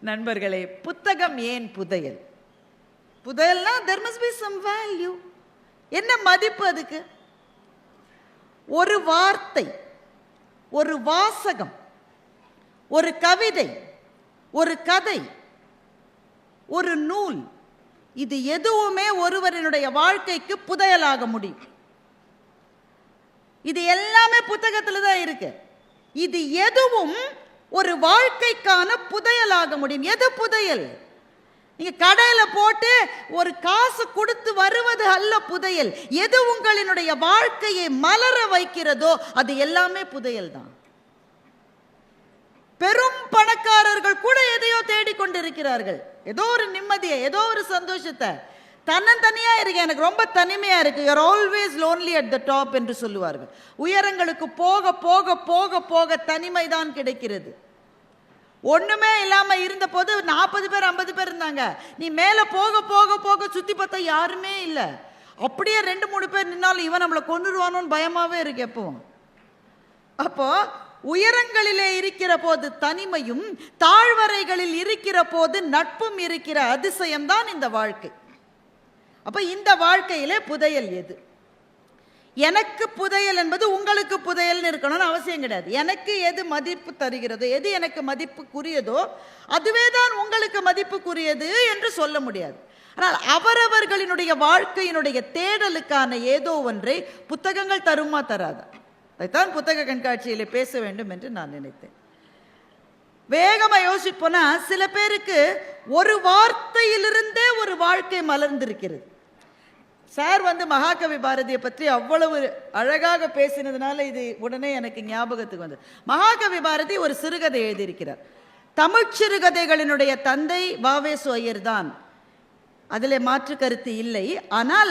நண்பர்களே, புத்தகம் ஏன் புதையல்? புதையல்னா there must be some value. என்ன மதிப்பு அதுக்கு? ஒரு வார்த்தை, ஒரு வாசகம், ஒரு கவிதை, ஒரு கதை, ஒரு நூல், இது எதுவுமே ஒருவரினுடைய வாழ்க்கைக்கு புதையலாக முடியும். இது எல்லாமே புத்தகத்தில் தான் இருக்கு. இது எதுவும் ஒரு வாழ்க்கைக்கான புதையலாக முடியும். எது புதையல்? நீங்க கடையில போட்டு ஒரு காசு கொடுத்து வருவது அல்ல புதையல். எது உங்களினுடைய வாழ்க்கையை மலர வைக்கிறதோ அது எல்லாமே புதையல் தான். பெரும் பணக்காரர்கள் கூட எதையோ தேடிக்கொண்டிருக்கிறார்கள். ஏதோ ஒரு நிம்மதியை, ஏதோ ஒரு சந்தோஷத்தை. தன்னந்தனியா இருக்கு, எனக்கு ரொம்ப தனிமையா இருக்கு. You are always lonely at the top என்று சொல்லுவார்கள். உயரங்களுக்கு போக போக போக போக தனிமை தான் கிடைக்கிறது. ஒண்ணுமே இல்லாம இருந்த போது 40 பேர் 50 பேர் இருந்தாங்க. நீ மேல போக போக போக சுத்தி பார்த்தா யாருமே இல்லை. அப்படியே 2-3 பேர் நின்னாலும் இவன் நம்மளை கொன்னுடுவானோன்னு பயமாவே இருக்கு எப்பவும். அப்போ உயரங்களிலே இருக்கிற போது தனிமையும், தாழ்வரைகளில் இருக்கிற போது நட்பும் இருக்கிற அதிசயம்தான் இந்த வாழ்க்கை. அப்ப இந்த வாழ்க்கையிலே புதையல் எது? எனக்கு புதையல் என்பது உங்களுக்கு புதையல்னு இருக்கணும்னு அவசியம் கிடையாது. எனக்கு எது மதிப்பு தருகிறதோ, எது எனக்கு மதிப்புக்குரியதோ அதுவே தான் உங்களுக்கு மதிப்புக்குரியது என்று சொல்ல முடியாது. ஆனால் அவரவர்களினுடைய வாழ்க்கையினுடைய தேடலுக்கான ஏதோ ஒன்றை புத்தகங்கள் தருமா தராதா? அதைத்தான் புத்தக கண்காட்சியிலே பேச வேண்டும் என்று நான் நினைத்தேன். வேகமாக யோசிப்போனா சில பேருக்கு ஒரு வார்த்தையிலிருந்தே ஒரு வாழ்க்கை மலர்ந்திருக்கிறது. சார் மகாகவி பாரதியை பற்றி அவ்வளவு அழகாக பேசினதுனால இது உடனே எனக்கு ஞாபகத்துக்கு வந்தது. மகாகவி பாரதி ஒரு சிறுகதை எழுதியிருக்கிறார். தமிழ் சிறுகதைகளினுடைய தந்தை வ.வே.சு. ஐயர் தான், அதில் மாற்று கருத்து இல்லை. ஆனால்